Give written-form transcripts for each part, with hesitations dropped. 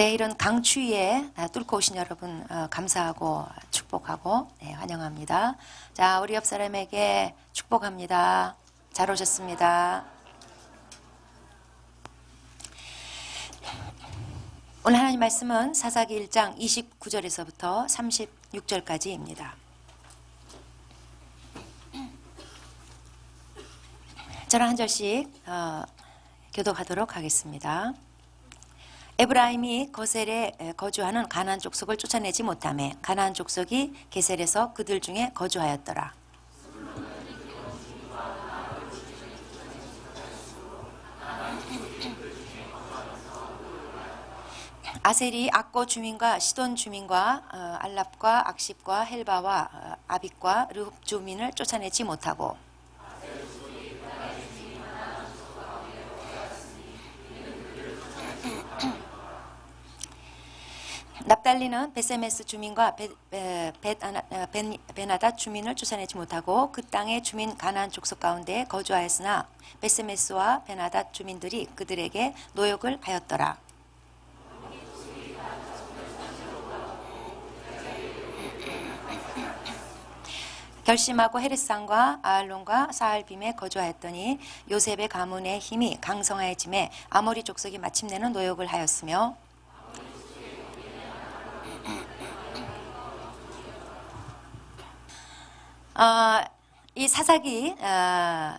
네, 이런 강추위에 뚫고 오신 여러분 감사하고 축복하고 환영합니다. 자, 우리 옆 사람에게 축복합니다. 잘 오셨습니다. 오늘 하나님 말씀은 사사기 1장 29절에서부터 36절까지입니다. 저랑 한 절씩 교독하도록 하겠습니다. 에브라임이 거셀에 거주하는 가나안 족속을 쫓아내지 못하매 가나안 족속이 게셀에서 그들 중에 거주하였더라. 아셀이 악고 주민과 시돈 주민과 알랍과 악십과 헬바와 아빅과 르흡 주민을 쫓아내지 못하고 납달리는 베세메스 주민과 베나닷 주민을 쫓아내지 못하고 그 땅의 주민 가나안 족속 가운데 거주하였으나 베세메스와 베나닷 주민들이 그들에게 노역을 하였더라. 결심하고 헤르산과 아알론과 사알빔에 거주하였더니 요셉의 가문의 힘이 강성하여짐에 아모리 족속이 마침내는 노역을 하였으며 이 사사기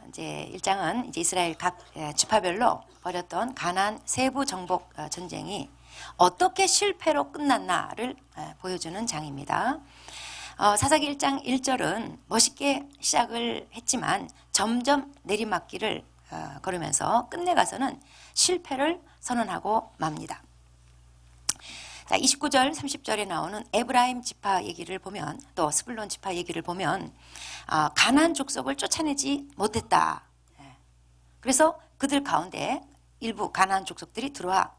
이제 1장은 이제 이스라엘 각 지파별로 벌였던 가나안 세부 정복 전쟁이 어떻게 실패로 끝났나를 보여주는 장입니다. 사사기 1장 1절은 멋있게 시작을 했지만 점점 내리막길을 걸으면서 끝내 가서는 실패를 선언하고 맙니다. 자, 29절 30절에 나오는 에브라임 지파 얘기를 보면 또 스불론 지파 얘기를 보면 가나안 족속을 쫓아내지 못했다. 그래서 그들 가운데 일부 가나안 족속들이 들어와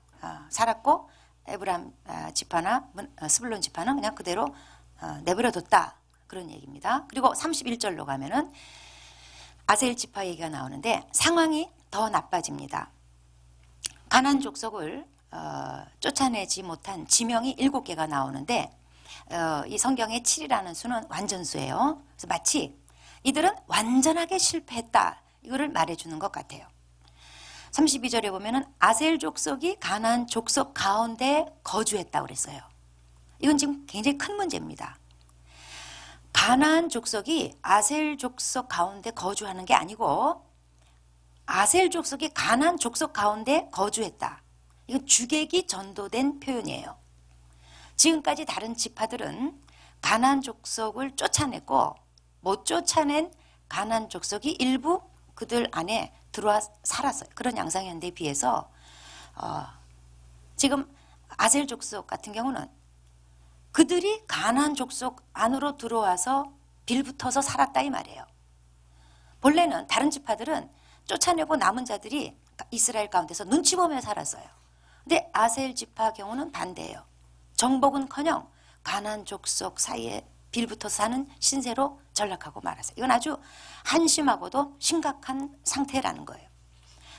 살았고 에브라임 지파나 스불론 지파는 그냥 그대로 내버려뒀다. 그런 얘기입니다. 그리고 31절로 가면은 아셀 지파 얘기가 나오는데 상황이 더 나빠집니다. 가나안 족속을 쫓아내지 못한 지명이 7개가 나오는데 이 성경의 7이라는 수는 완전수예요. 그래서 마치 이들은 완전하게 실패했다. 이거를 말해주는 것 같아요. 32절에 보면은 아셀 족속이 가나안 족속 가운데 거주했다고 그랬어요. 이건 지금 굉장히 큰 문제입니다. 가나안 족속이 아셀 족속 가운데 거주하는 게 아니고 아셀 족속이 가나안 족속 가운데 거주했다. 이건 주객이 전도된 표현이에요. 지금까지 다른 지파들은 가나안 족속을 쫓아냈고 못 쫓아낸 가나안 족속이 일부 그들 안에 들어와 살았어요. 그런 양상이었는데 비해서 지금 아셀 족속 같은 경우는 그들이 가나안 족속 안으로 들어와서 빌붙어서 살았다 이 말이에요. 본래는 다른 지파들은 쫓아내고 남은 자들이 이스라엘 가운데서 눈치 보며 살았어요. 근데 아셀 지파 경우는 반대예요. 정복은커녕 가나안 족속 사이에 빌붙어서 사는 신세로 전락하고 말았어요. 이건 아주 한심하고도 심각한 상태라는 거예요.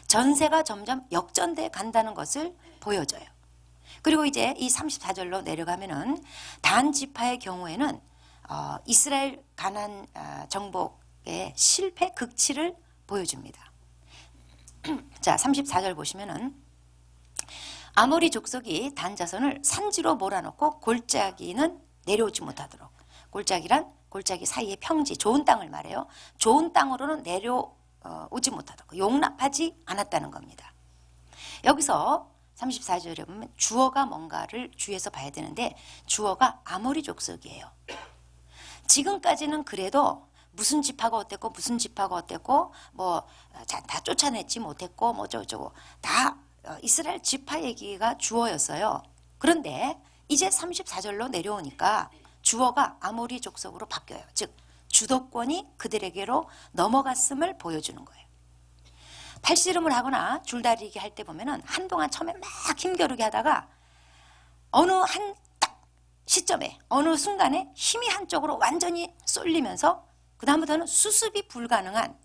전세가 점점 역전돼 간다는 것을 보여줘요. 그리고 이제 이 34절로 내려가면은 단 지파의 경우에는 이스라엘 가나안 정복의 실패 극치를 보여줍니다. 자, 34절 보시면은 아모리 족속이 단 자손을 산지로 몰아넣고 골짜기는 내려오지 못하도록, 골짜기란 골짜기 사이의 평지, 좋은 땅을 말해요. 좋은 땅으로는 내려오지 못하도록 용납하지 않았다는 겁니다. 여기서 34절에 보면 주어가 뭔가를 주의해서 봐야 되는데 주어가 아모리 족속이에요. 지금까지는 그래도 무슨 지파가 어땠고 무슨 지파가 어땠고 뭐 다 쫓아내지 못했고 뭐 저쩌고 다 이스라엘 지파 얘기가 주어였어요. 그런데 이제 34절로 내려오니까 주어가 아모리 족속으로 바뀌어요. 즉 주도권이 그들에게로 넘어갔음을 보여주는 거예요. 팔씨름을 하거나 줄다리기 할 때 보면은 한동안 처음에 막 힘겨루게 하다가 어느 한 딱 시점에 어느 순간에 힘이 한쪽으로 완전히 쏠리면서 그 다음부터는 수습이 불가능한,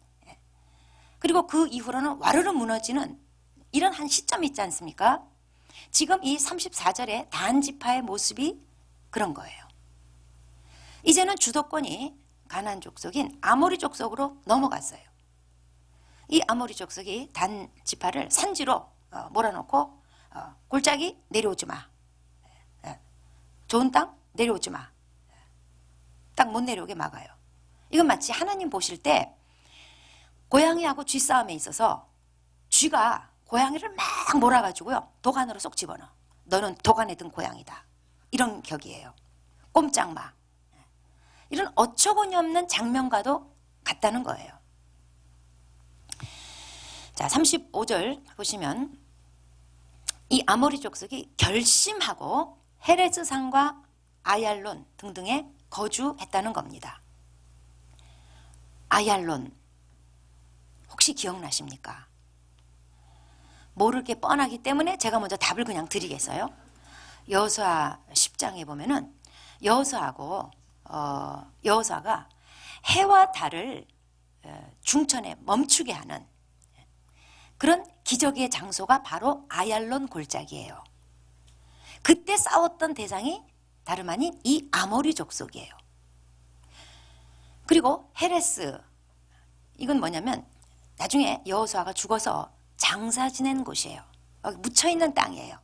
그리고 그 이후로는 와르르 무너지는 이런 한 시점이 있지 않습니까? 지금 이 34절의 단 지파의 모습이 그런 거예요. 이제는 주도권이 가나안 족속인 아모리 족속으로 넘어갔어요. 이 아모리 족속이 단 지파를 산지로 몰아놓고 골짜기 내려오지 마. 좋은 땅 내려오지 마. 딱 못 내려오게 막아요. 이건 마치 하나님 보실 때 고양이하고 쥐 싸움에 있어서 쥐가 고양이를 막 몰아가지고요. 도간으로 쏙 집어넣어. 너는 도간에 든 고양이다. 이런 격이에요. 꼼짝 마. 이런 어처구니 없는 장면과도 같다는 거예요. 자, 35절 보시면 이 아모리 족속이 결심하고 헤레스 산과 아얄론 등등에 거주했다는 겁니다. 아얄론 혹시 기억나십니까? 모르게 뻔하기 때문에 제가 먼저 답을 그냥 드리겠어요. 여호수아 10장에 보면은 여호수아가 해와 달을 중천에 멈추게 하는 그런 기적의 장소가 바로 아얄론 골짜기예요. 그때 싸웠던 대상이 다름 아닌 이 아모리 족속이에요. 그리고 헤레스, 이건 뭐냐면 나중에 여호수아가 죽어서 장사 지낸 곳이에요. 여기 묻혀있는 땅이에요.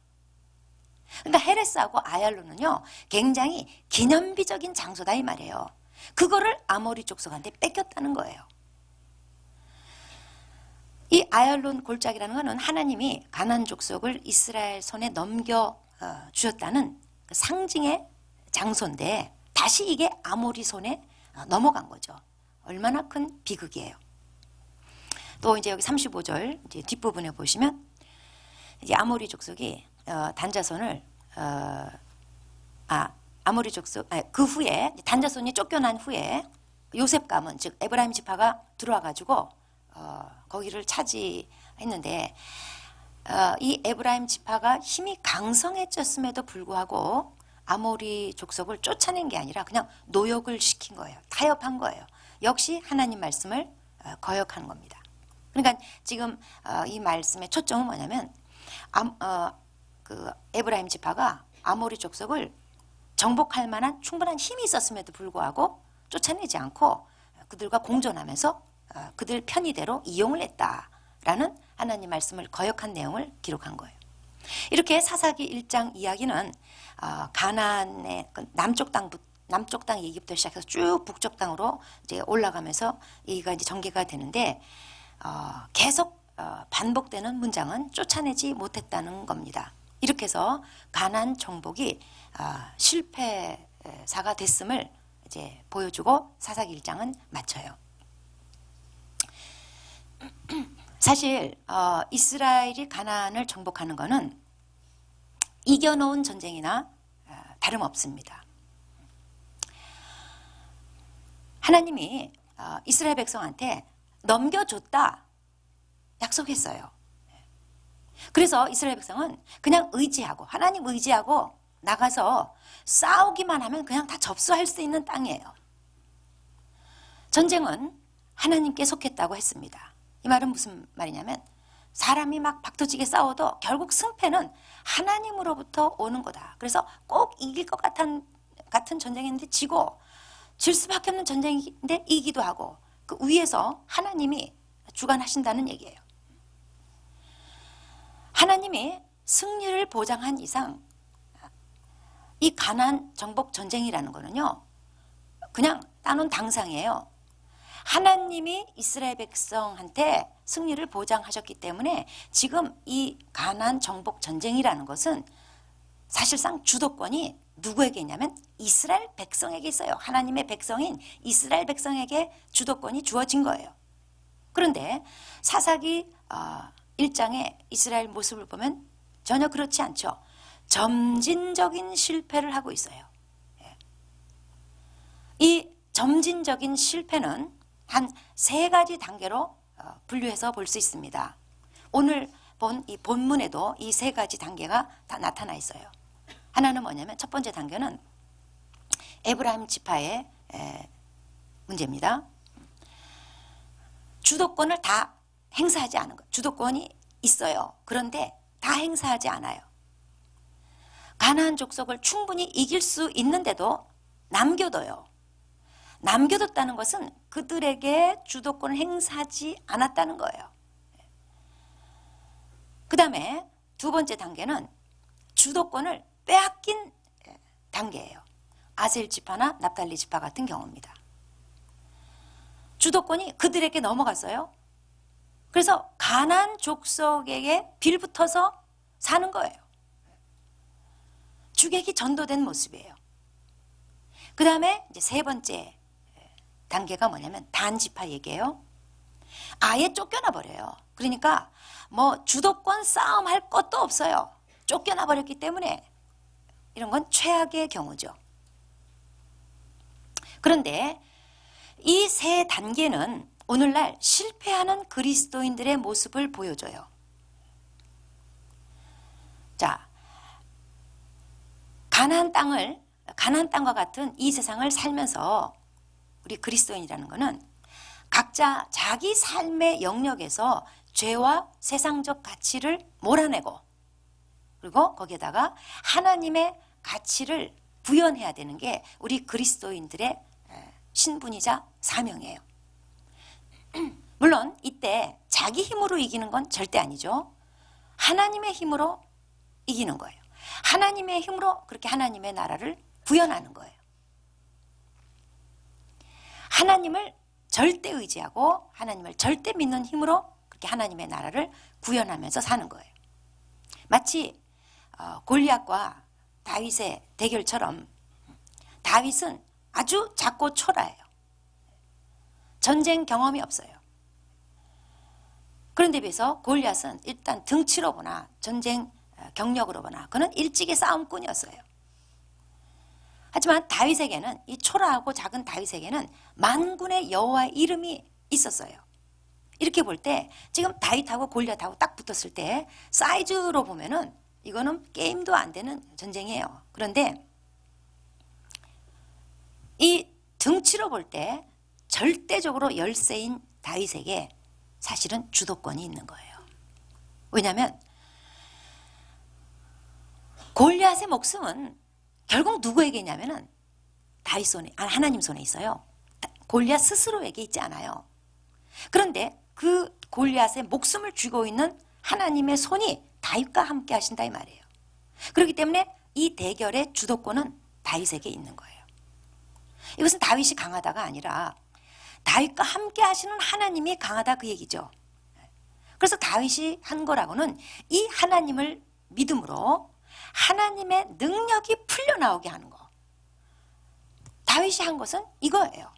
그러니까 헤레스하고 아얄론은요 굉장히 기념비적인 장소다 이 말이에요. 그거를 아모리 족속한테 뺏겼다는 거예요. 이 아얄론 골짜기라는 것은 하나님이 가나안 족속을 이스라엘 손에 넘겨 주셨다는 그 상징의 장소인데 다시 이게 아모리 손에 넘어간 거죠. 얼마나 큰 비극이에요. 또 이제 여기 35절 이제 뒷부분에 보시면 이제 아모리 족속이 단자손을 아모리 족속 그 후에 단자손이 쫓겨난 후에 요셉 가문 즉 에브라임 지파가 들어와 가지고 거기를 차지했는데 이 에브라임 지파가 힘이 강성해졌음에도 불구하고 아모리 족속을 쫓아낸 게 아니라 그냥 노역을 시킨 거예요. 타협한 거예요. 역시 하나님 말씀을 거역하는 겁니다. 그러니까 지금 이 말씀의 초점은 뭐냐면 그 에브라임 지파가 아모리 족속을 정복할 만한 충분한 힘이 있었음에도 불구하고 쫓아내지 않고 그들과 공존하면서 그들 편의대로 이용을 했다라는 하나님 말씀을 거역한 내용을 기록한 거예요. 이렇게 사사기 1장 이야기는 가나안의 남쪽 땅 얘기부터 시작해서 쭉 북쪽 땅으로 이제 올라가면서 얘기가 이제 전개가 되는데 계속 반복되는 문장은 쫓아내지 못했다는 겁니다. 이렇게 해서 가나안 정복이 실패사가 됐음을 이제 보여주고 사사기 1장은 마쳐요. 사실 이스라엘이 가나안을 정복하는 것은 이겨놓은 전쟁이나 다름없습니다. 하나님이 이스라엘 백성한테 넘겨줬다 약속했어요. 그래서 이스라엘 백성은 그냥 의지하고 하나님 의지하고 나가서 싸우기만 하면 그냥 다 접수할 수 있는 땅이에요. 전쟁은 하나님께 속했다고 했습니다. 이 말은 무슨 말이냐면 사람이 막 박터지게 싸워도 결국 승패는 하나님으로부터 오는 거다. 그래서 꼭 이길 것 같은 전쟁인데 지고 질 수밖에 없는 전쟁인데 이기도 하고 그 위에서 하나님이 주관하신다는 얘기예요. 하나님이 승리를 보장한 이상 이 가나안 정복 전쟁이라는 거는요 그냥 따놓은 당상이에요. 하나님이 이스라엘 백성한테 승리를 보장하셨기 때문에 지금 이 가나안 정복 전쟁이라는 것은 사실상 주도권이 누구에게 있냐면 이스라엘 백성에게 있어요. 하나님의 백성인 이스라엘 백성에게 주도권이 주어진 거예요. 그런데 사사기 1장의 이스라엘 모습을 보면 전혀 그렇지 않죠. 점진적인 실패를 하고 있어요. 이 점진적인 실패는 한 3가지 단계로 분류해서 볼 수 있습니다. 오늘 본 이 본문에도 이 3가지 단계가 다 나타나 있어요. 하나는 뭐냐면 첫 번째 단계는 에브라임 지파의 문제입니다. 주도권을 다 행사하지 않은 것. 주도권이 있어요. 그런데 다 행사하지 않아요. 가나안 족속을 충분히 이길 수 있는데도 남겨둬요. 남겨뒀다는 것은 그들에게 주도권을 행사하지 않았다는 거예요. 그 다음에 두 번째 단계는 주도권을 빼앗긴 단계예요. 아셀 지파나 납달리 지파 같은 경우입니다. 주도권이 그들에게 넘어갔어요. 그래서 가나안 족속에게 빌붙어서 사는 거예요. 주객이 전도된 모습이에요. 그 다음에 이제 세 번째 단계가 뭐냐면 단 지파 얘기예요. 아예 쫓겨나 버려요. 그러니까 뭐 주도권 싸움할 것도 없어요. 쫓겨나 버렸기 때문에 이런 건 최악의 경우죠. 그런데 이 세 단계는 오늘날 실패하는 그리스도인들의 모습을 보여줘요. 자, 가나안 땅과 같은 이 세상을 살면서 우리 그리스도인이라는 것은 각자 자기 삶의 영역에서 죄와 세상적 가치를 몰아내고 그리고 거기에다가 하나님의 가치를 구현해야 되는 게 우리 그리스도인들의 신분이자 사명이에요. 물론 이때 자기 힘으로 이기는 건 절대 아니죠. 하나님의 힘으로 이기는 거예요. 하나님의 힘으로 그렇게 하나님의 나라를 구현하는 거예요. 하나님을 절대 의지하고 하나님을 절대 믿는 힘으로 그렇게 하나님의 나라를 구현하면서 사는 거예요. 마치 골리앗과 다윗의 대결처럼 다윗은 아주 작고 초라해요. 전쟁 경험이 없어요. 그런데 비해서 골리앗은 일단 등치로 보나 전쟁 경력으로 보나 그는 일찍이 싸움꾼이었어요. 하지만 다윗에게는 이 초라하고 작은 다윗에게는 만군의 여호와의 이름이 있었어요. 이렇게 볼 때 지금 다윗하고 골리앗하고 딱 붙었을 때 사이즈로 보면은 이거는 게임도 안 되는 전쟁이에요. 그런데 이 등치로 볼 때 절대적으로 열세인 다윗에게 사실은 주도권이 있는 거예요. 왜냐하면 골리앗의 목숨은 결국 누구에게 있냐면은 다윗 손에, 하나님 손에 있어요. 골리앗 스스로에게 있지 않아요. 그런데 그 골리앗의 목숨을 쥐고 있는 하나님의 손이 다윗과 함께 하신다 이 말이에요. 그렇기 때문에 이 대결의 주도권은 다윗에게 있는 거예요. 이것은 다윗이 강하다가 아니라 다윗과 함께 하시는 하나님이 강하다 그 얘기죠. 그래서 다윗이 한 거라고는 이 하나님을 믿음으로 하나님의 능력이 풀려나오게 하는 거. 다윗이 한 것은 이거예요.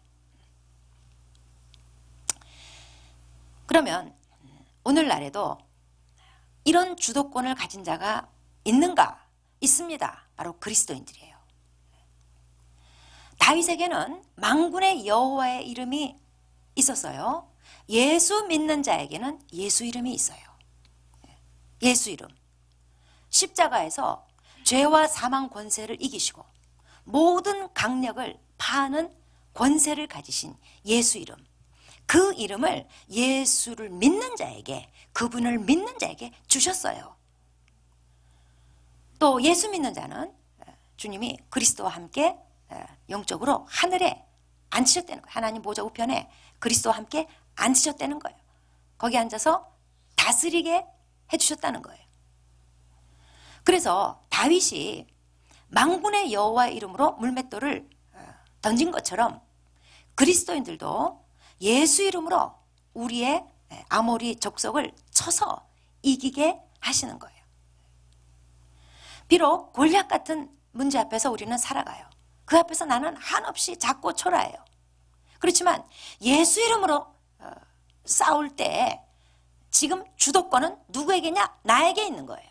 그러면 오늘날에도 이런 주도권을 가진 자가 있는가? 있습니다. 바로 그리스도인들이에요. 다윗에게는 만군의 여호와의 이름이 있었어요. 예수 믿는 자에게는 예수 이름이 있어요. 예수 이름. 십자가에서 죄와 사망 권세를 이기시고 모든 강력을 파하는 권세를 가지신 예수 이름. 그 이름을 예수를 믿는 자에게, 그분을 믿는 자에게 주셨어요. 또 예수 믿는 자는 주님이 그리스도와 함께 영적으로 하늘에 앉으셨다는 거예요. 하나님 보좌 우편에 그리스도와 함께 앉으셨다는 거예요. 거기 앉아서 다스리게 해주셨다는 거예요. 그래서 다윗이 만군의 여호와의 이름으로 물맷돌을 던진 것처럼 그리스도인들도 예수 이름으로 우리의 아모리 족속을 쳐서 이기게 하시는 거예요. 비록 골리앗 같은 문제 앞에서 우리는 살아가요. 그 앞에서 나는 한없이 작고 초라해요. 그렇지만 예수 이름으로 싸울 때 지금 주도권은 누구에게냐? 나에게 있는 거예요.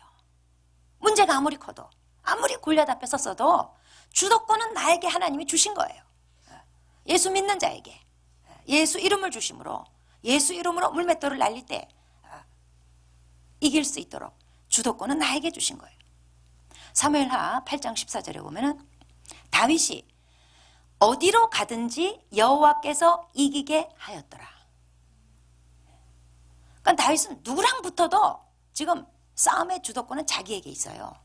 문제가 아무리 커도 아무리 골리앗 앞에 섰어도 주도권은 나에게 하나님이 주신 거예요. 예수 믿는 자에게 예수 이름을 주심으로 예수 이름으로 물맷돌을 날릴 때 이길 수 있도록 주도권은 나에게 주신 거예요. 사무엘하 8장 14절에 보면은 다윗이 어디로 가든지 여호와께서 이기게 하였더라. 그러니까 다윗은 누구랑 붙어도 지금 싸움의 주도권은 자기에게 있어요.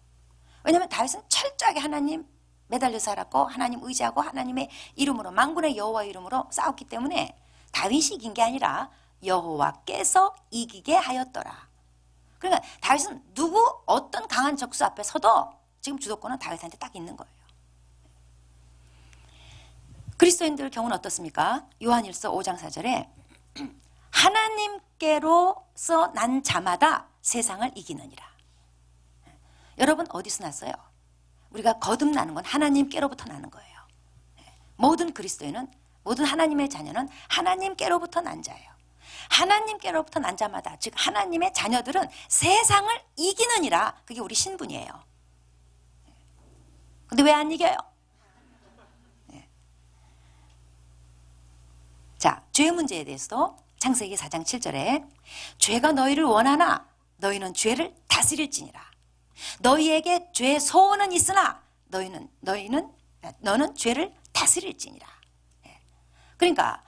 왜냐하면 다윗은 철저하게 하나님 매달려 살았고 하나님 의지하고 하나님의 이름으로 만군의 여호와 이름으로 싸웠기 때문에 다윗이 이긴 게 아니라 여호와께서 이기게 하였더라. 그러니까 다윗은 누구 어떤 강한 적수 앞에 서도 지금 주도권은 다윗한테 딱 있는 거예요. 그리스도인들 경우는 어떻습니까? 요한일서 5장 4절에 하나님께로서 난 자마다 세상을 이기느니라. 여러분 어디서 났어요? 우리가 거듭나는 건 하나님께로부터 나는 거예요. 모든 그리스도인은, 모든 하나님의 자녀는 하나님께로부터 난 자예요. 하나님께로부터 난 자마다, 즉 하나님의 자녀들은 세상을 이기느니라. 그게 우리 신분이에요. 근데 왜 안 이겨요? 자, 죄의 문제에 대해서도 창세기 4장 7절에 죄가 너희를 원하나 너희는 죄를 다스릴지니라. 너희에게 죄의 소원은 있으나 너는 죄를 다스릴지니라. 그러니까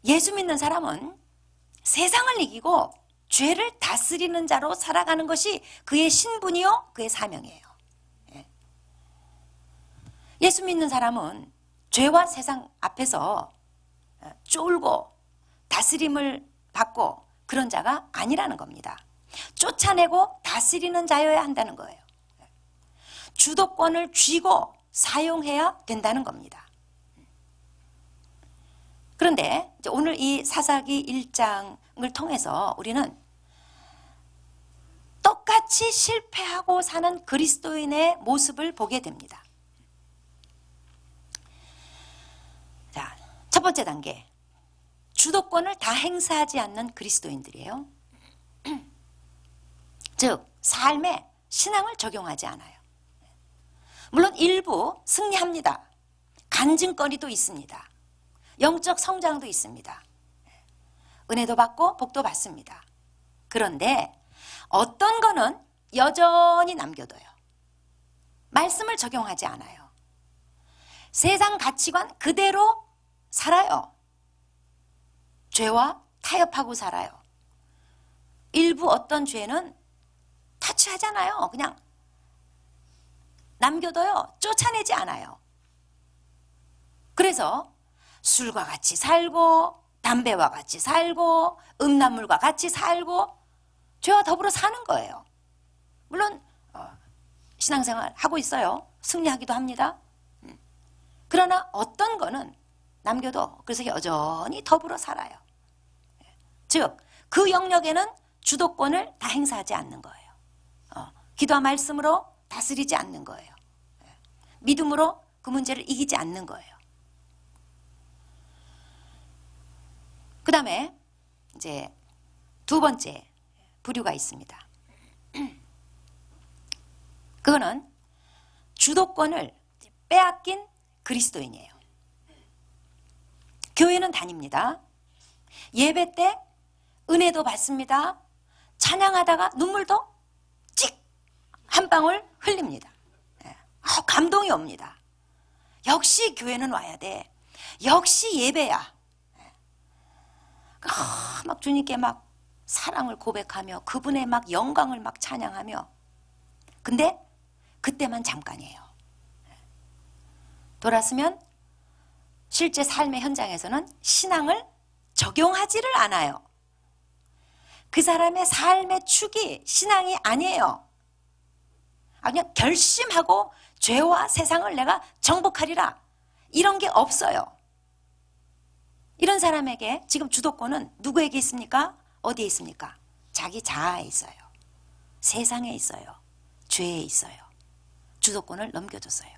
예수 믿는 사람은 세상을 이기고 죄를 다스리는 자로 살아가는 것이 그의 신분이요 그의 사명이에요. 예수 믿는 사람은 죄와 세상 앞에서 쫄고 다스림을 받고 그런 자가 아니라는 겁니다. 쫓아내고 다스리는 자여야 한다는 거예요. 주도권을 쥐고 사용해야 된다는 겁니다. 그런데 오늘 이 사사기 1장을 통해서 우리는 똑같이 실패하고 사는 그리스도인의 모습을 보게 됩니다. 자, 첫 번째 단계, 주도권을 다 행사하지 않는 그리스도인들이에요. 즉 삶에 신앙을 적용하지 않아요. 물론 일부 승리합니다. 간증거리도 있습니다. 영적 성장도 있습니다. 은혜도 받고 복도 받습니다. 그런데 어떤 거는 여전히 남겨둬요. 말씀을 적용하지 않아요. 세상 가치관 그대로 살아요. 죄와 타협하고 살아요. 일부 어떤 죄는 터치하잖아요. 그냥 남겨둬요. 쫓아내지 않아요. 그래서 술과 같이 살고 담배와 같이 살고 음란물과 같이 살고 죄와 더불어 사는 거예요. 물론 신앙생활 하고 있어요. 승리하기도 합니다. 그러나 어떤 거는 남겨도 그래서 여전히 더불어 살아요. 즉 그 영역에는 주도권을 다 행사하지 않는 거예요. 기도와 말씀으로 다스리지 않는 거예요. 믿음으로 그 문제를 이기지 않는 거예요. 그 다음에 이제 두 번째 부류가 있습니다. 그거는 주도권을 빼앗긴 그리스도인이에요. 교회는 다닙니다. 예배 때 은혜도 받습니다. 찬양하다가 눈물도 찍 한 방울 흘립니다. 감동이 옵니다. 역시 교회는 와야 돼. 역시 예배야. 막 주님께 막 사랑을 고백하며 그분의 막 영광을 막 찬양하며, 근데 그때만 잠깐이에요. 돌았으면 실제 삶의 현장에서는 신앙을 적용하지를 않아요. 그 사람의 삶의 축이 신앙이 아니에요. 그냥 결심하고 죄와 세상을 내가 정복하리라, 이런 게 없어요. 이런 사람에게 지금 주도권은 누구에게 있습니까? 어디에 있습니까? 자기 자아에 있어요. 세상에 있어요. 죄에 있어요. 주도권을 넘겨줬어요.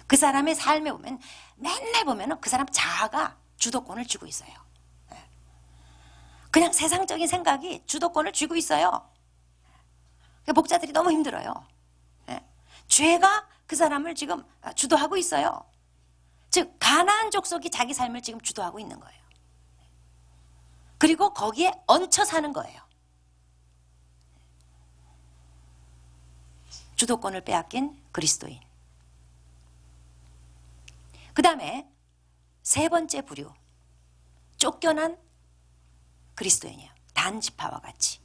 그 사람의 삶에 보면 맨날 보면 그 사람 자아가 주도권을 쥐고 있어요. 그냥 세상적인 생각이 주도권을 쥐고 있어요. 목자들이 너무 힘들어요. 죄가 그 사람을 지금 주도하고 있어요. 즉 가나안 족속이 자기 삶을 지금 주도하고 있는 거예요. 그리고 거기에 얹혀 사는 거예요. 주도권을 빼앗긴 그리스도인. 그 다음에 세 번째 부류, 쫓겨난 그리스도인이에요. 단 지파와 같이.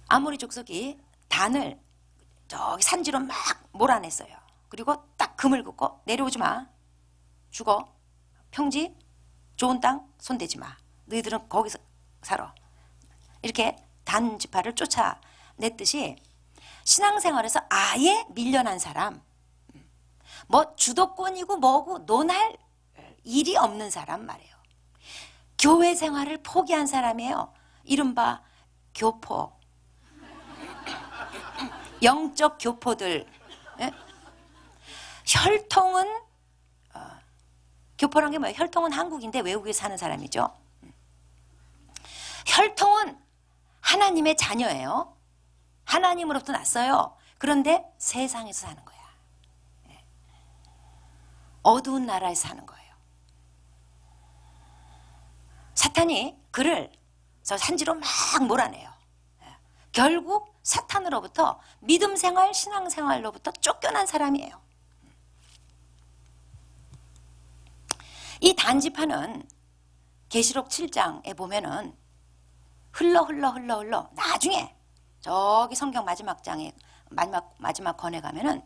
아모리 족속이 단을 저기 산지로 막 몰아냈어요. 그리고 딱 금을 긋고 내려오지 마. 죽어. 평지 좋은 땅 손대지 마. 너희들은 거기서 살아. 이렇게 단 지파를 쫓아냈듯이 신앙생활에서 아예 밀려난 사람, 뭐 주도권이고 뭐고 논할 일이 없는 사람 말이에요. 교회 생활을 포기한 사람이에요. 이른바 교포, 영적 교포들. 예? 혈통은 교포란 게 뭐예요? 혈통은 한국인데 외국에 사는 사람이죠. 혈통은 하나님의 자녀예요. 하나님으로부터 났어요. 그런데 세상에서 사는 거야. 어두운 나라에서 사는 거예요. 사탄이 그를 저 산지로 막 몰아내요. 결국 사탄으로부터 믿음 생활, 신앙 생활로부터 쫓겨난 사람이에요. 이 단지파는 계시록 7장에 보면은 흘러 나중에 저기 성경 마지막 장에 마지막 권에 가면은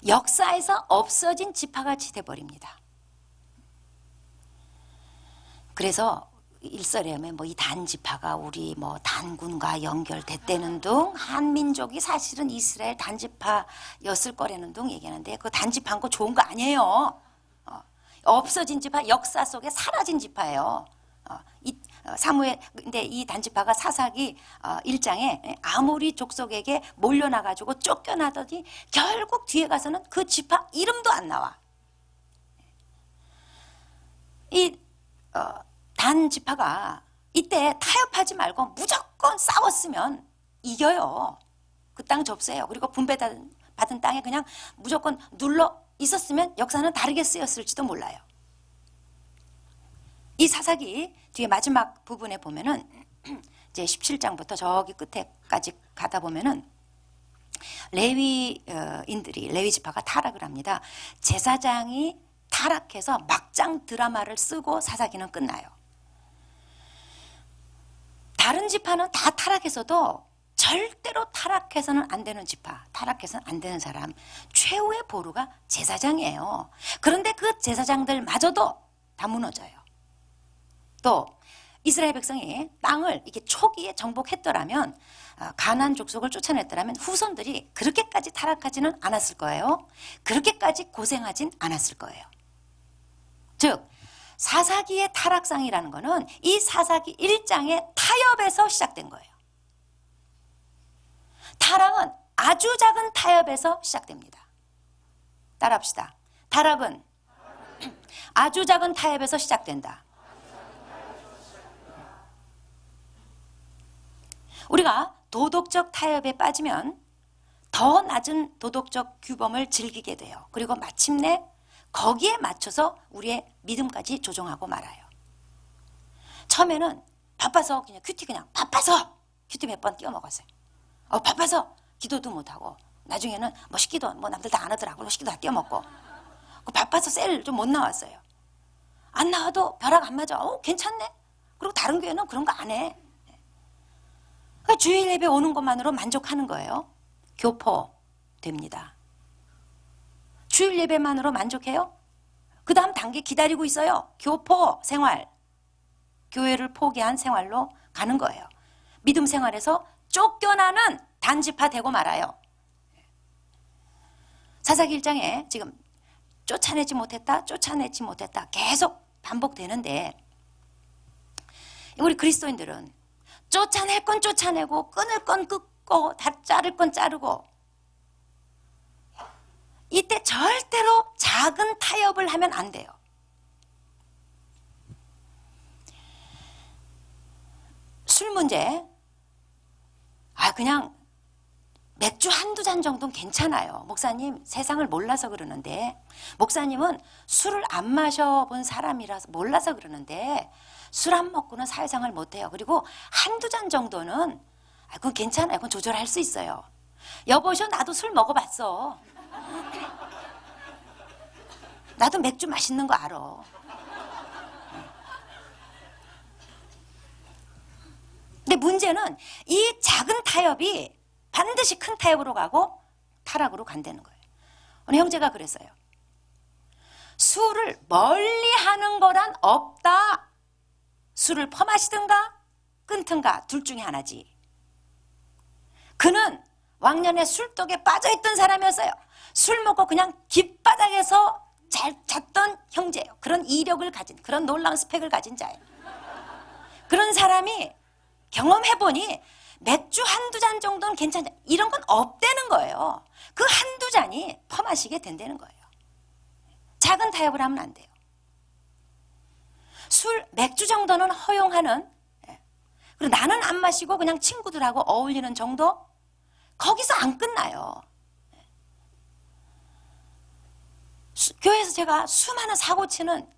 역사에서 없어진 지파같이 돼버립니다. 그래서 일설에 뭐 이 단지파가 우리 뭐 단군과 연결됐다는 등 한민족이 사실은 이스라엘 단지파였을 거라는 등 얘기하는데 그 단지파인 거 좋은 거 아니에요. 없어진 지파, 역사 속에 사라진 지파예요. 근데 이 단지파가 사사기 1장에 아모리 족속에게 몰려나가지고 쫓겨나더니 결국 뒤에 가서는 그 지파 이름도 안 나와. 이 단지파가 이때 타협하지 말고 무조건 싸웠으면 이겨요. 그 땅 접수해요. 그리고 분배받은 땅에 그냥 무조건 눌러 있었으면 역사는 다르게 쓰였을지도 몰라요. 이 사사기 뒤에 마지막 부분에 보면은 이제 17장부터 저기 끝에까지 가다 보면은 레위 지파가 타락을 합니다. 제사장이 타락해서 막장 드라마를 쓰고 사사기는 끝나요. 다른 지파는 다 타락해서도 절대로 타락해서는 안 되는 지파, 타락해서는 안 되는 사람, 최후의 보루가 제사장이에요. 그런데 그 제사장들마저도 다 무너져요. 또 이스라엘 백성이 땅을 이렇게 초기에 정복했더라면, 가나안 족속을 쫓아냈더라면 후손들이 그렇게까지 타락하지는 않았을 거예요. 그렇게까지 고생하진 않았을 거예요. 즉 사사기의 타락상이라는 것은 이 사사기 1장의 타협에서 시작된 거예요. 타락은 아주 작은 타협에서 시작됩니다. 따라합시다. 타락은 아주 작은 타협에서 시작된다. 우리가 도덕적 타협에 빠지면 더 낮은 도덕적 규범을 즐기게 돼요. 그리고 마침내 거기에 맞춰서 우리의 믿음까지 조정하고 말아요. 처음에는 바빠서 그냥 바빠서 큐티 몇 번 띄워 먹었어요. 바빠서 기도도 못하고, 나중에는 뭐 식기도 뭐 남들 다 안 하더라고. 식기도 다 띄워 먹고, 바빠서 셀 좀 못 나왔어요. 안 나와도 벼락 안 맞아. 괜찮네. 그리고 다른 교회는 그런 거 안 해. 그러니까 주일 예배 오는 것만으로 만족하는 거예요. 교포 됩니다. 주일 예배만으로 만족해요? 그 다음 단계 기다리고 있어요. 교포 생활. 교회를 포기한 생활로 가는 거예요. 믿음 생활에서 쫓겨나는 단지파 되고 말아요. 사사기 1장에 지금 쫓아내지 못했다 계속 반복되는데, 우리 그리스도인들은 쫓아낼 건 쫓아내고 끊을 건 끊고 다 자를 건 자르고, 이때 절대로 작은 타협을 하면 안 돼요. 술 문제, 그냥 맥주 한두 잔 정도는 괜찮아요. 목사님 세상을 몰라서 그러는데, 목사님은 술을 안 마셔본 사람이라서 몰라서 그러는데, 술 안 먹고는 사회생활 못해요. 그리고 한두 잔 정도는 그건 괜찮아요. 그건 조절할 수 있어요. 여보셔, 나도 술 먹어봤어. 나도 맥주 맛있는 거 알아. 근데 문제는 이 작은 타협이 반드시 큰 타협으로 가고 타락으로 간다는 거예요. 오늘 형제가 그랬어요. 술을 멀리하는 거란 없다. 술을 퍼마시든가 끊든가 둘 중에 하나지. 그는 왕년에 술독에 빠져있던 사람이었어요. 술 먹고 그냥 길바닥에서 잘 잤던 형제예요. 그런 이력을 가진, 그런 놀라운 스펙을 가진 자예요. 그런 사람이 경험해보니 맥주 한두 잔 정도는 괜찮다. 이런 건 없다는 거예요. 그 한두 잔이 퍼마시게 된다는 거예요. 작은 타협을 하면 안 돼요. 술, 맥주 정도는 허용하는, 그리고 나는 안 마시고 그냥 친구들하고 어울리는 정도? 거기서 안 끝나요. 교회에서 제가 수많은 사고치는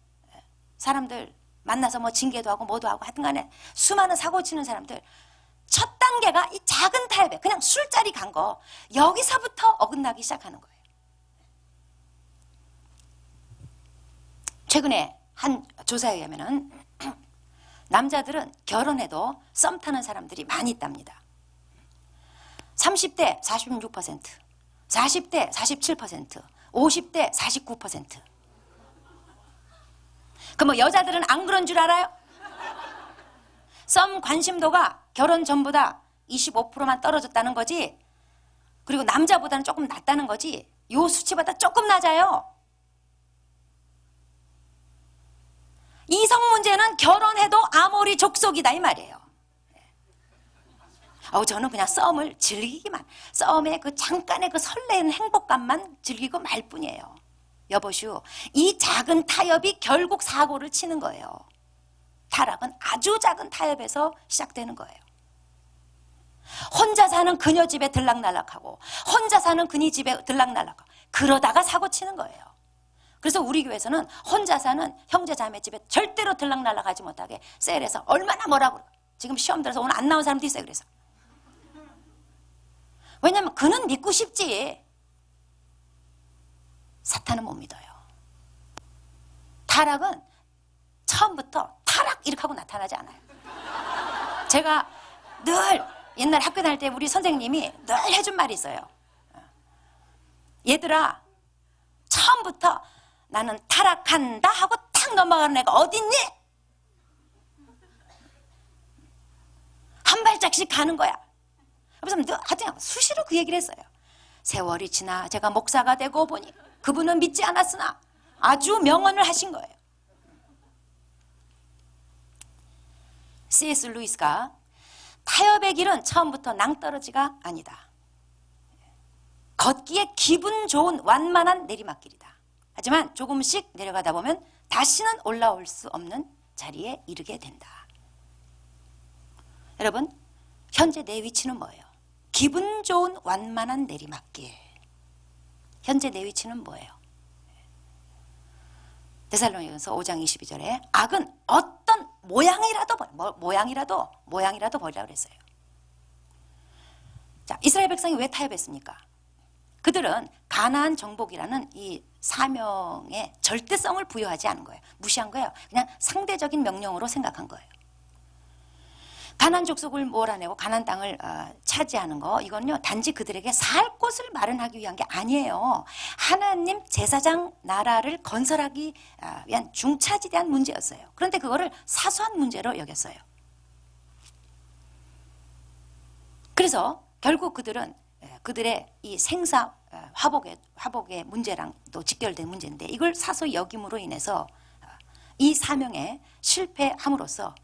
사람들 만나서 뭐 징계도 하고 뭐도 하고 하여튼 간에 수많은 사고치는 사람들, 첫 단계가 이 작은 타협에 그냥 술자리 간 거, 여기서부터 어긋나기 시작하는 거예요. 최근에 한 조사에 의하면은 남자들은 결혼해도 썸 타는 사람들이 많이 있답니다. 30대 46%, 40대 47%, 50대 49%. 그 뭐 여자들은 안 그런 줄 알아요? 썸 관심도가 결혼 전보다 25%만 떨어졌다는 거지. 그리고 남자보다는 조금 낮다는 거지. 요 수치보다 조금 낮아요. 이성 문제는 결혼해도 아모리 족속이다 이 말이에요. 저는 그냥 썸을 즐기기만, 썸의 그 잠깐의 그 설레는 행복감만 즐기고 말 뿐이에요. 여보슈, 이 작은 타협이 결국 사고를 치는 거예요. 타락은 아주 작은 타협에서 시작되는 거예요. 혼자 사는 그녀 집에 들락날락하고 혼자 사는 그니 집에 들락날락하고 그러다가 사고 치는 거예요. 그래서 우리 교회에서는 혼자 사는 형제 자매 집에 절대로 들락날락하지 못하게 셀에서 얼마나 뭐라고, 지금 시험 들어서 오늘 안 나온 사람도 있어요. 그래서 왜냐하면 그는 믿고 싶지 사탄은 못 믿어요. 타락은 처음부터 타락 이렇게 하고 나타나지 않아요. 제가 늘 옛날 학교 다닐 때 우리 선생님이 늘 해준 말이 있어요. 얘들아, 처음부터 나는 타락한다 하고 탁 넘어가는 애가 어딨니? 한 발짝씩 가는 거야. 그래서 하여튼 수시로 그 얘기를 했어요. 세월이 지나 제가 목사가 되고 보니 그분은 믿지 않았으나 아주 명언을 하신 거예요. C.S. 루이스가 타협의 길은 처음부터 낭떠러지가 아니다. 걷기에 기분 좋은 완만한 내리막길이다. 하지만 조금씩 내려가다 보면 다시는 올라올 수 없는 자리에 이르게 된다. 여러분, 현재 내 위치는 뭐예요? 기분 좋은 완만한 내리막길. 현재 내 위치는 뭐예요? 데살로니가서 5장 22절에 악은 어떤 모양이라도 버리라 그랬어요. 자, 이스라엘 백성이 왜 타협했습니까? 그들은 가나안 정복이라는 이 사명에 절대성을 부여하지 않은 거예요. 무시한 거예요. 그냥 상대적인 명령으로 생각한 거예요. 가나안 족속을 몰아내고 가나안 땅을 차지하는 거, 이건요 단지 그들에게 살 곳을 마련하기 위한 게 아니에요. 하나님 제사장 나라를 건설하기 위한 중차지대한 문제였어요. 그런데 그거를 사소한 문제로 여겼어요. 그래서 결국 그들은 그들의 이 생사 화복의 문제랑 또 직결된 문제인데, 이걸 사소히 여김으로 인해서 이 사명에 실패함으로써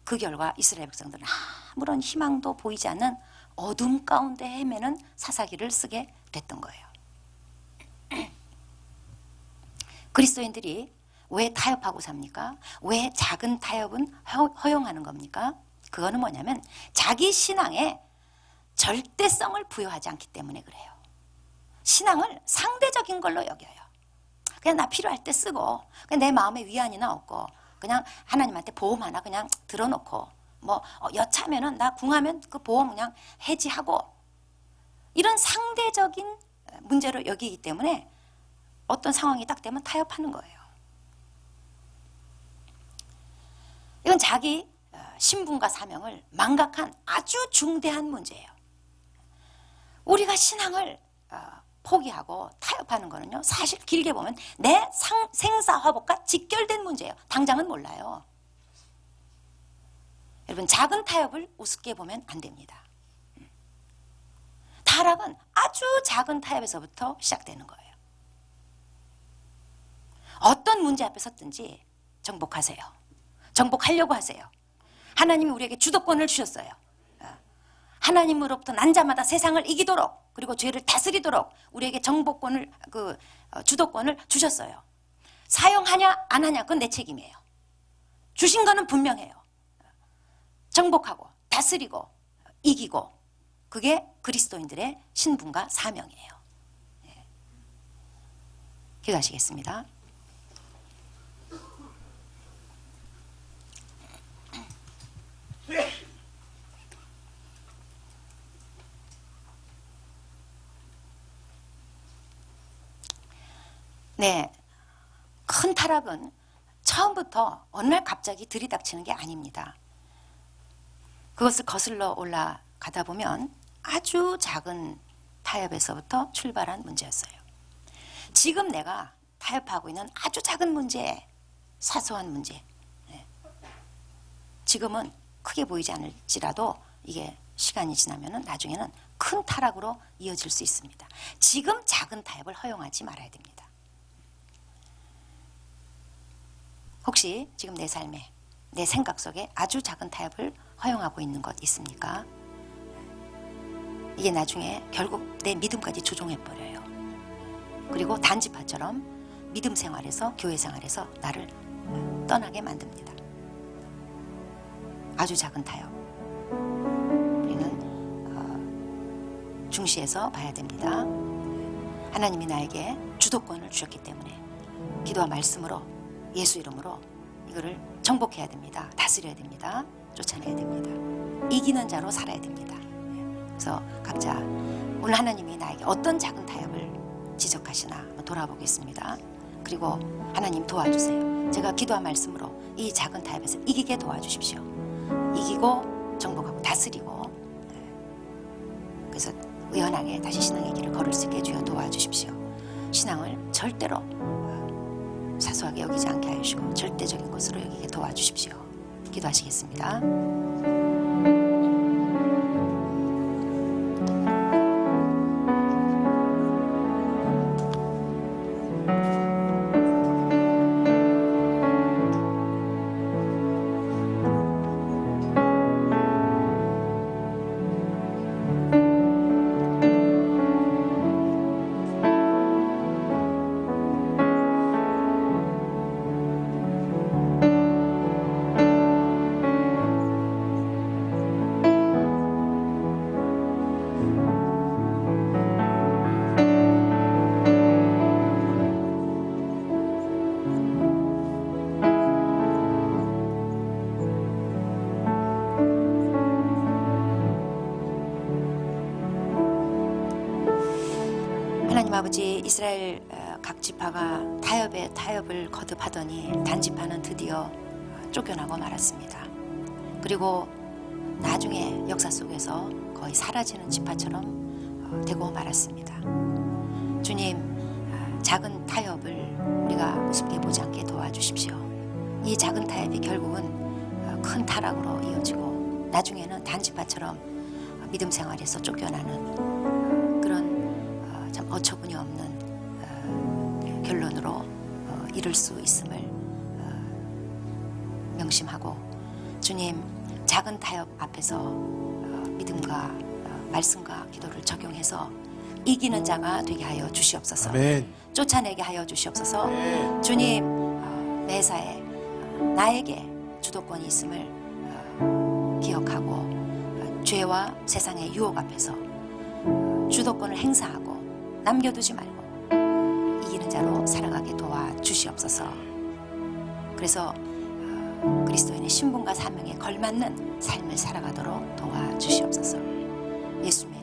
그 결과 이스라엘 백성들은 아무런 희망도 보이지 않는 어둠 가운데 헤매는 사사기를 쓰게 됐던 거예요. 그리스도인들이 왜 타협하고 삽니까? 왜 작은 타협은 허용하는 겁니까? 그거는 뭐냐면 자기 신앙에 절대성을 부여하지 않기 때문에 그래요. 신앙을 상대적인 걸로 여겨요. 그냥 나 필요할 때 쓰고, 그냥 내 마음에 위안이나 얻고, 그냥 하나님한테 보험 하나 그냥 들어놓고, 뭐 여차하면은 나 궁하면 그 보험 그냥 해지하고, 이런 상대적인 문제로 여기기 때문에 어떤 상황이 딱 되면 타협하는 거예요. 이건 자기 신분과 사명을 망각한 아주 중대한 문제예요. 우리가 신앙을 포기하고 타협하는 거는요, 사실 길게 보면 내 생사화복과 직결된 문제예요. 당장은 몰라요. 여러분, 작은 타협을 우습게 보면 안 됩니다. 타락은 아주 작은 타협에서부터 시작되는 거예요. 어떤 문제 앞에 섰든지 정복하세요. 정복하려고 하세요. 하나님이 우리에게 주도권을 주셨어요. 하나님으로부터 난 자마다 세상을 이기도록, 그리고 죄를 다스리도록 우리에게 정복권을, 주도권을 주셨어요. 사용하냐 안 하냐 그건 내 책임이에요. 주신 거는 분명해요. 정복하고 다스리고 이기고, 그게 그리스도인들의 신분과 사명이에요. 기도하시겠습니다. 네, 큰 타락은 처음부터 어느 날 갑자기 들이닥치는 게 아닙니다. 그것을 거슬러 올라가다 보면 아주 작은 타협에서부터 출발한 문제였어요. 지금 내가 타협하고 있는 아주 작은 문제, 사소한 문제, 지금은 크게 보이지 않을지라도 이게 시간이 지나면 나중에는 큰 타락으로 이어질 수 있습니다. 지금 작은 타협을 허용하지 말아야 됩니다. 혹시 지금 내 삶에, 내 생각 속에 아주 작은 타협을 허용하고 있는 것 있습니까? 이게 나중에 결국 내 믿음까지 조종해버려요. 그리고 단지파처럼 믿음 생활에서, 교회 생활에서 나를 떠나게 만듭니다. 아주 작은 타협, 우리는 중시해서 봐야 됩니다. 하나님이 나에게 주도권을 주셨기 때문에 기도와 말씀으로, 예수 이름으로 이거를 정복해야 됩니다. 다스려야 됩니다. 쫓아내야 됩니다. 이기는 자로 살아야 됩니다. 그래서 각자 오늘 하나님이 나에게 어떤 작은 타협을 지적하시나 한번 돌아보겠습니다. 그리고 하나님 도와주세요. 제가 기도와 말씀으로 이 작은 타협에서 이기게 도와주십시오. 이기고 정복하고 다스리고, 그래서 의연하게 다시 신앙의 길을 걸을 수 있게 주여 도와주십시오. 신앙을 절대로 사소하게 여기지 않게 하시고 절대적인 것으로 여기게 도와주십시오. 기도하시겠습니다. 하나님 아버지, 이스라엘 각 지파가 타협에 타협을 거듭하더니 단지파는 드디어 쫓겨나고 말았습니다. 그리고 나중에 역사 속에서 거의 사라지는 지파처럼 되고 말았습니다. 주님, 작은 타협을 우리가 우습게 보지 않게 도와주십시오. 이 작은 타협이 결국은 큰 타락으로 이어지고 나중에는 단지파처럼 믿음 생활에서 쫓겨나는 그런 참 어처구니 없는 결론으로 이를 수 있음을 명심하고, 주님, 작은 타협 앞에서 믿음과 말씀과 기도를 적용해서 이기는 자가 되게 하여 주시옵소서. 아멘. 쫓아내게 하여 주시옵소서. 아멘. 주님, 매사에 나에게 주도권이 있음을 기억하고 죄와 세상의 유혹 앞에서 주도권을 행사하고 남겨두지 말고 이기는 자로 살아가게 도와주시옵소서. 그래서 그리스도인의 신분과 사명에 걸맞는 삶을 살아가도록 도와주시옵소서. 예수님